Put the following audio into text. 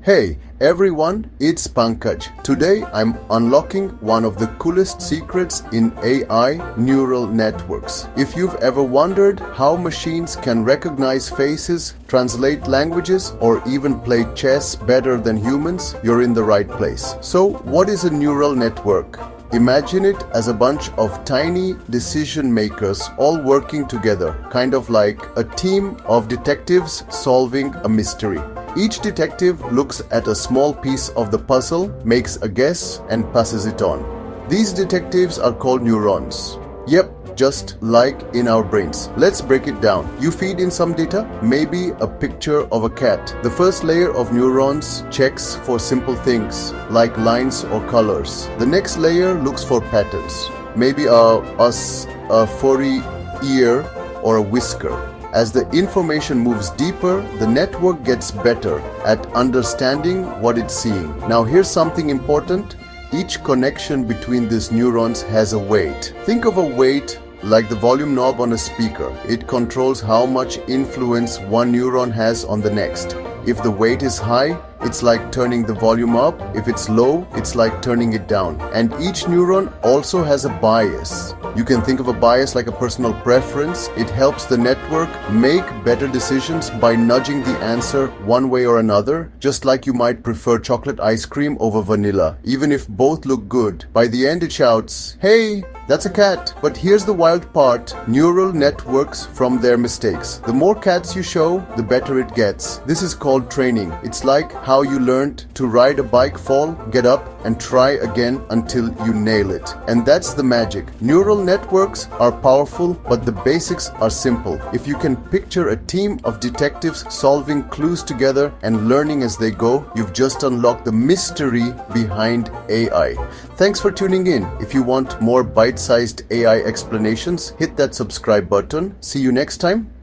Hey everyone, it's Pankaj. Today I'm unlocking one of the coolest secrets in AI neural networks. If you've ever wondered how machines can recognize faces, translate languages, or even play chess better than humans, you're in the right place. So, what is a neural network? Imagine it as a bunch of tiny decision makers all working together, kind of like a team of detectives solving a mystery. Each detective looks at a small piece of the puzzle, makes a guess, and passes it on. These detectives are called neurons. Yep, just like in our brains. Let's break it down. You feed in some data, maybe a picture of a cat. The first layer of neurons checks for simple things like lines or colors. The next layer looks for patterns, maybe a furry ear or a whisker. As the information moves deeper, the network gets better at understanding what it's seeing. Now here's something important. Each connection between these neurons has a weight. Think of a weight like the volume knob on a speaker. It controls how much influence one neuron has on the next. If the weight is high, it's like turning the volume up. If it's low, it's like turning it down. And each neuron also has a bias. You can think of a bias like a personal preference. It helps the network make better decisions by nudging the answer one way or another, just like you might prefer chocolate ice cream over vanilla. Even if both look good, by the end it shouts, "Hey, that's a cat." But here's the wild part. Neural networks from their mistakes. The more cats you show, the better it gets. This is called training. It's like how you learned to ride a bike, fall, get up, and try again until you nail it. And that's the magic. Neural networks are powerful, but the basics are simple. If you can picture a team of detectives solving clues together and learning as they go, you've just unlocked the mystery behind AI. Thanks for tuning in. If you want more bite-sized AI explanations, hit that subscribe button. See you next time.